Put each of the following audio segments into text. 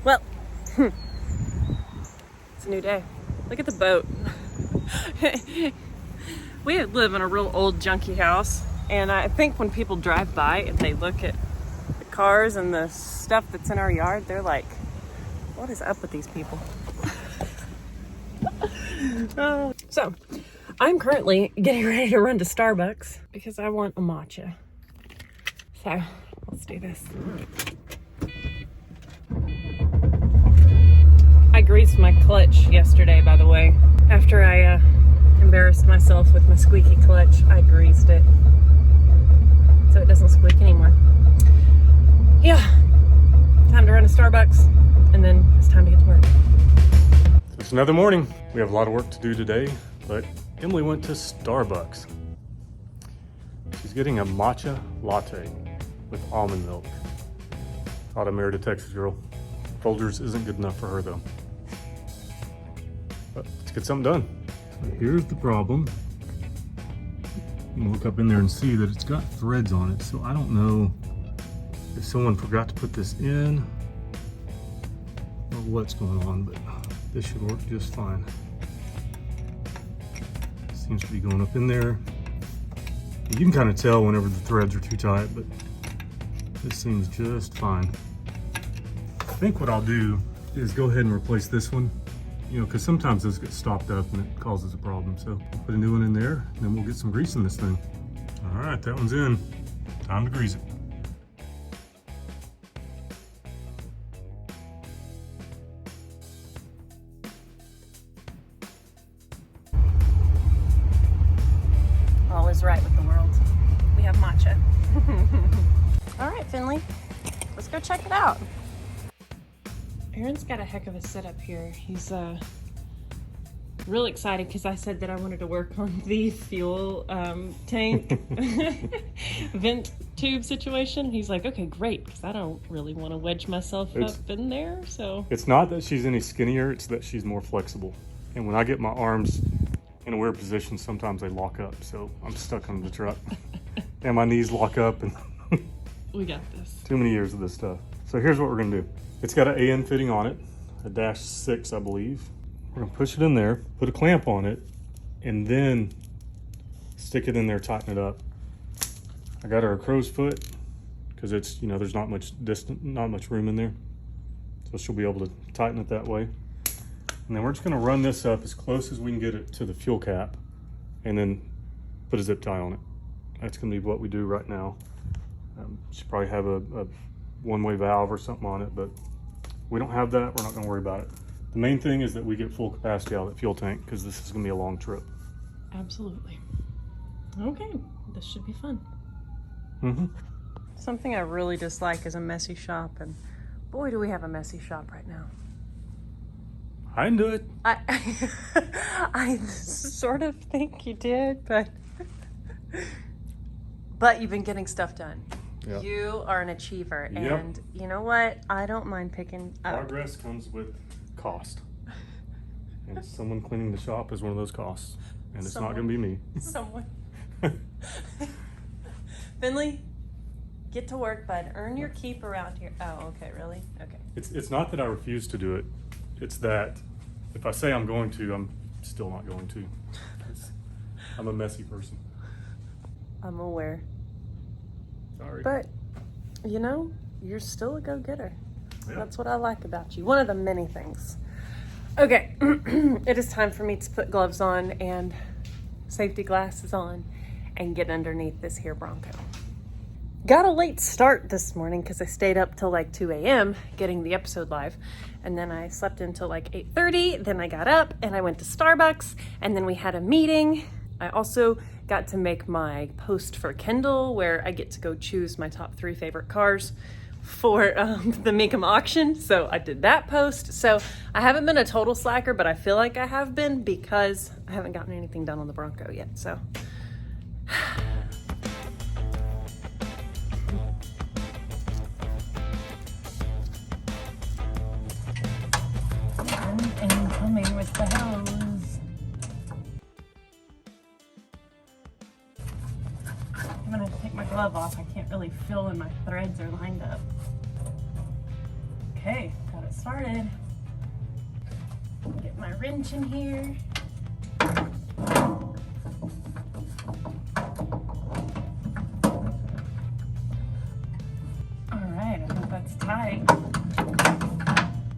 Well, it's a new day. Look at the boat. We live in a real old junky house, and I think when people drive by and they look at the cars and the stuff that's in our yard, they're like, what is up with these people? So, I'm currently getting ready to run to Starbucks because I want a matcha. So, let's do this. I greased my clutch yesterday, by the way. After I embarrassed myself with my squeaky clutch, I greased it so it doesn't squeak anymore. Yeah, time to run to Starbucks, and then it's time to get to work. It's another morning. We have a lot of work to do today, but Emily went to Starbucks. She's getting a matcha latte with almond milk. Thought I married a Texas girl. Folgers isn't good enough for her though. But let's get something done. Here's the problem. You can look up in there and see that it's got threads on it, so I don't know if someone forgot to put this in or what's going on, but this should work just fine. Seems to be going up in there. You can kind of tell whenever the threads are too tight, but this seems just fine. I think what I'll do is go ahead and replace this one, because sometimes those get stopped up and it causes a problem. So put a new one in there, and then we'll get some grease in this thing. All right, that one's in. Time to grease it. All is right with the world. We have matcha. All right, Finley, let's go check it out. Aaron's got a heck of a setup here. He's really excited because I said that I wanted to work on the fuel tank vent tube situation. He's like, okay, great, because I don't really want to wedge myself up in there. So it's not that she's any skinnier, it's that she's more flexible. And when I get my arms in a weird position, sometimes they lock up, so I'm stuck on the truck. And my knees lock up, and we got this. Too many years of this stuff. So here's what we're gonna do. It's got an AN fitting on it, a -6, I believe. We're gonna push it in there, put a clamp on it, and then stick it in there, tighten it up. I got her a crow's foot, because it's, there's not much room in there. So she'll be able to tighten it that way. And then we're just gonna run this up as close as we can get it to the fuel cap, and then put a zip tie on it. That's gonna be what we do right now. Should probably have a one-way valve or something on it, but we don't have that. We're not gonna worry about it. The main thing is that we get full capacity out of that fuel tank, because this is gonna be a long trip. Absolutely. Okay, this should be fun. Mm-hmm. Something I really dislike is a messy shop, and boy, do we have a messy shop right now. I didn't do it. I sort of think you did, but you've been getting stuff done. Yep. You are an achiever, yep. And you know what? I don't mind picking up. Progress comes with cost. And someone cleaning the shop is one of those costs. And it's not going to be me. Someone. Finley, get to work, bud. Earn your keep around here. Oh, okay, really? Okay. It's not that I refuse to do it. It's that if I say I'm going to, I'm still not going to. I'm a messy person. I'm aware. Sorry. But, you're still a go-getter. Yeah. That's what I like about you. One of the many things. Okay, it is time for me to put gloves on and safety glasses on and get underneath this here Bronco. Got a late start this morning because I stayed up till like 2 a.m. getting the episode live. And then I slept until like 8:30. Then I got up and I went to Starbucks. And then we had a meeting. I also got to make my post for Kindle, where I get to go choose my top 3 favorite cars for the Meekum auction. So I did that post. So I haven't been a total slacker, but I feel like I have been because I haven't gotten anything done on the Bronco yet. So I'm coming with the hose. I'm gonna take my glove off. I can't really feel when my threads are lined up. Okay, got it started. Get my wrench in here. All right, I think that's tight.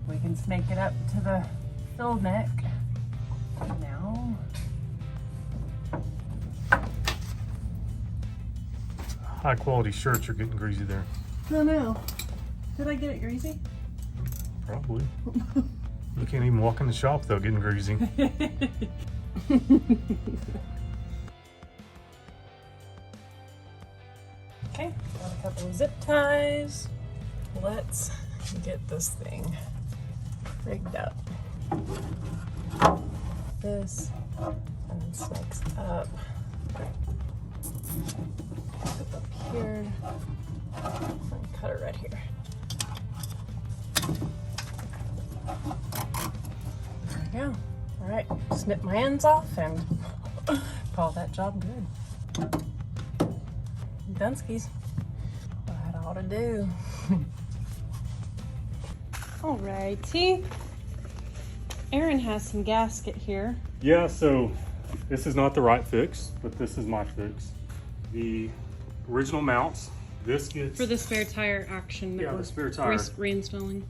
We can snake it up to the fill neck. Now, High quality shirts are getting greasy there. no, no. Did I get it greasy? Probably. You can't even walk in the shop without getting greasy. Okay, got a couple of zip ties. Let's get this thing rigged up. This and then snakes up. Zip up here. And cut it right here. There we go. All right, snip my ends off and call that job good. Dunskies. That ought to do. Alrighty. Aaron has some gasket here. Yeah, so this is not the right fix, but this is my fix. The original mounts, this gets... For the spare tire action that Yeah, we're the spare tire. reinstalling.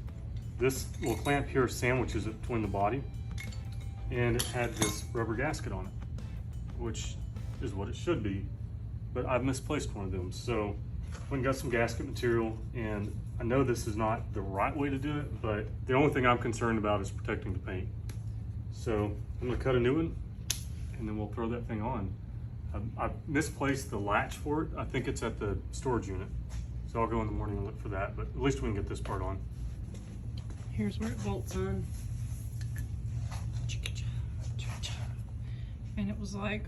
This little clamp here sandwiches it between the body, and it had this rubber gasket on it, which is what it should be, but I've misplaced one of them. So went and got some gasket material, and I know this is not the right way to do it, but the only thing I'm concerned about is protecting the paint. So I'm gonna cut a new one, and then we'll throw that thing on. I've misplaced the latch for it. I think it's at the storage unit. So I'll go in the morning and look for that, but at least we can get this part on. Here's where it bolts on. And it was like,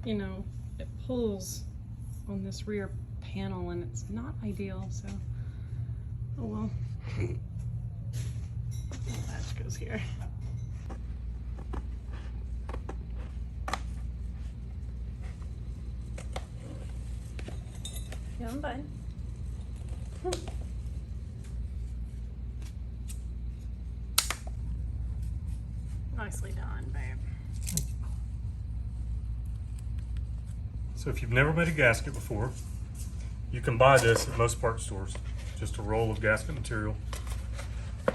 you know, it pulls on this rear panel and it's not ideal, so oh well. The latch goes here. Yeah, I'm fine. Nicely done, babe. So if you've never made a gasket before, you can buy this at most parts stores. Just a roll of gasket material.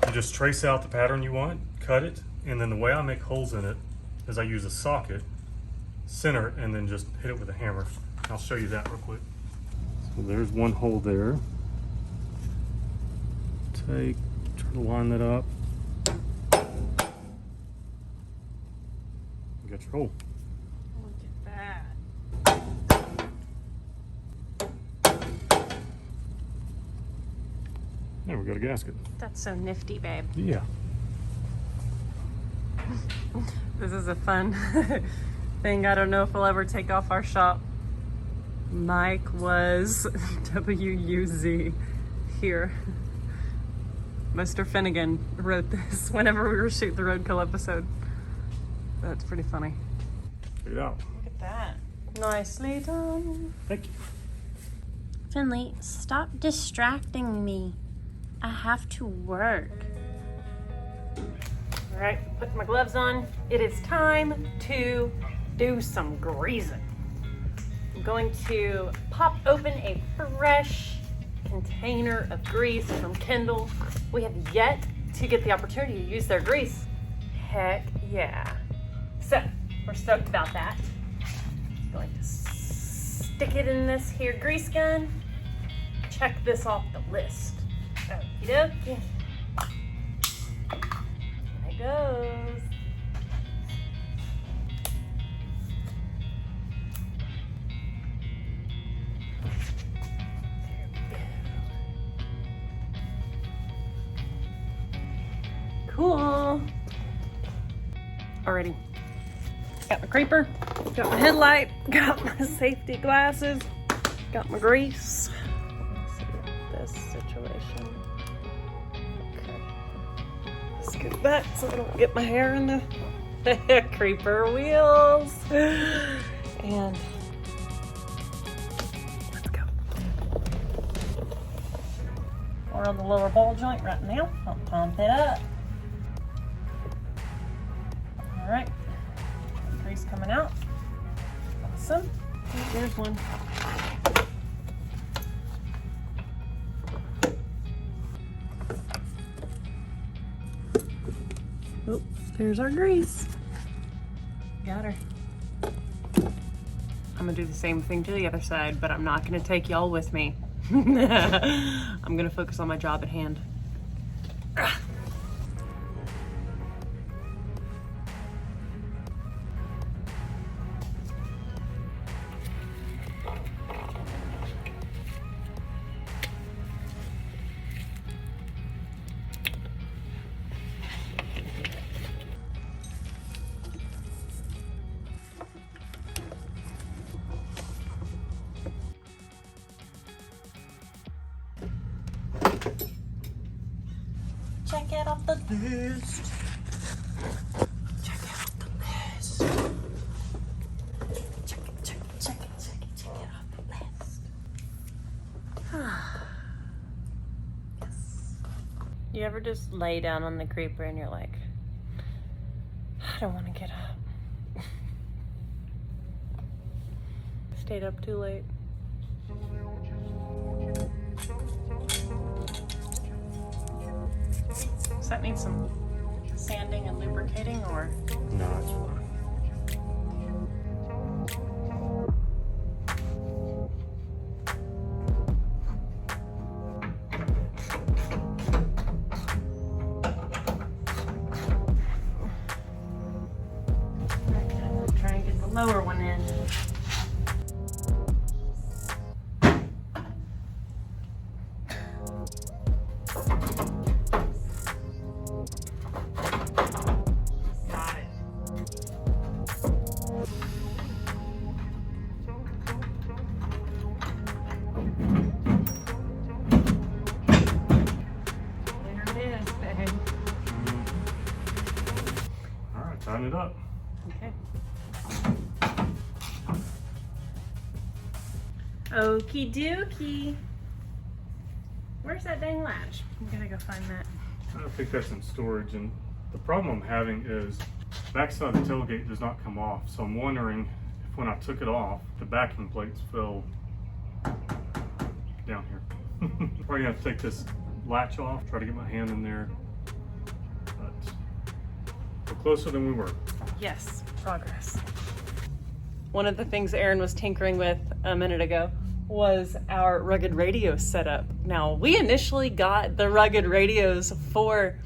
You just trace out the pattern you want, cut it, and then the way I make holes in it is I use a socket, center, and then just hit it with a hammer. I'll show you that real quick. So there's one hole there. Try to line that up. You got your hole. Look at that. There, we got a gasket. That's so nifty, babe. Yeah. This is a fun thing. I don't know if we'll ever take off our shop. Mike was WUZ here. Mr. Finnegan wrote this whenever we were shooting the Roadkill episode. That's pretty funny. Check it out. Look at that. Nicely done. Thank you. Finley, stop distracting me. I have to work. All right, put my gloves on. It is time to do some greasing. I'm going to pop open a fresh container of grease from Kendall. We have yet to get the opportunity to use their grease. Heck yeah. So, we're stoked about that. Going to stick it in this here grease gun. Check this off the list. Okie dokie. There it goes. Cool. Alrighty. Got my creeper, got my headlight, got my safety glasses, got my grease. Let's see this situation. Okay. Scoot back so I don't get my hair in the creeper wheels. And let's go. We're on the lower ball joint right now. I'll pump it up. All right, grease coming out. Awesome. There's one. Oh, there's our grease. Got her. I'm gonna do the same thing to the other side, but I'm not gonna take y'all with me. I'm gonna focus on my job at hand. Check it off the list. Check it off the list. Check it off the list. Yes. You ever just lay down on the creeper and you're like, I don't want to get up. Stayed up too late. Does that need some sanding and lubricating, or? No, it's fine. Try and get the lower one in. Tighten it up. Okay. Okie dokie. Where's that dang latch? I'm gonna go find that. I think that's in storage, and the problem I'm having is backside of the tailgate does not come off. So I'm wondering if when I took it off, the backing plates fell down here. Probably gonna have to take this latch off, try to get my hand in there. But we're closer than we were. Yes, progress. One of the things Aaron was tinkering with a minute ago was our rugged radio setup. Now, we initially got the rugged radios for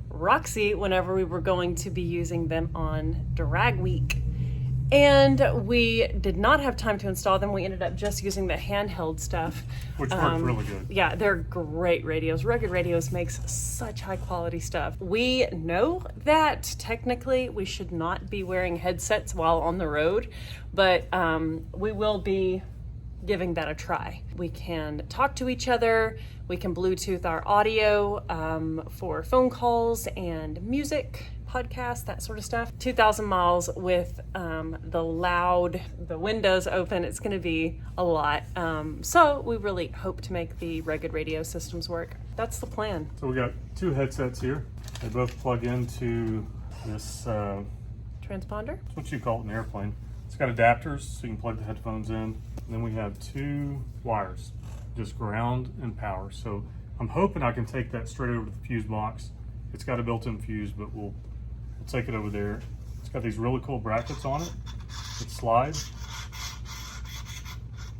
Roxy whenever we were going to be using them on drag week. And we did not have time to install them. We ended up just using the handheld stuff. Which worked really good. Yeah, they're great radios. Rugged Radios makes such high quality stuff. We know that technically we should not be wearing headsets while on the road, but we will be giving that a try. We can talk to each other. We can Bluetooth our audio for phone calls and music, podcasts, that sort of stuff. 2,000 miles with the windows open. It's going to be a lot. So we really hope to make the rugged radio systems work. That's the plan. So we got two headsets here. They both plug into this, Transponder? what you call it in an airplane. It's got adapters so you can plug the headphones in. And then we have two wires, just ground and power. So I'm hoping I can take that straight over to the fuse box. It's got a built-in fuse, but we'll take it over there. It's got these really cool brackets on it. It slides.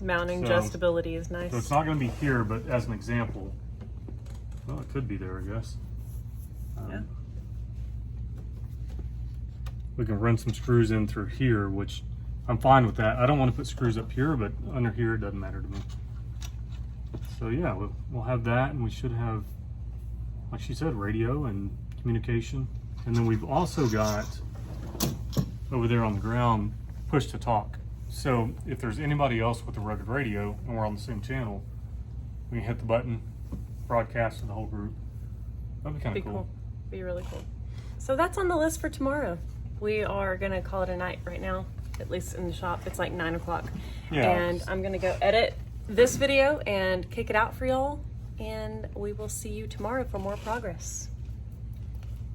Mounting So- adjustability is nice. So it's not going to be here, but as an example, well, it could be there, I guess. Yeah. We can run some screws in through here, which I'm fine with that. I don't want to put screws up here, but under here it doesn't matter to me. So yeah, we'll have that, and we should have, like she said, radio and communication. And then we've also got over there on the ground push to talk. So if there's anybody else with a rugged radio and we're on the same channel, we can hit the button, broadcast to the whole group. That'd be kind Be of cool. cool. Be really cool. So that's on the list for tomorrow. We are gonna call it a night right now, at least in the shop. It's like 9 o'clock. Yeah. And I'm gonna go edit this video and kick it out for y'all. and we will see you tomorrow for more progress.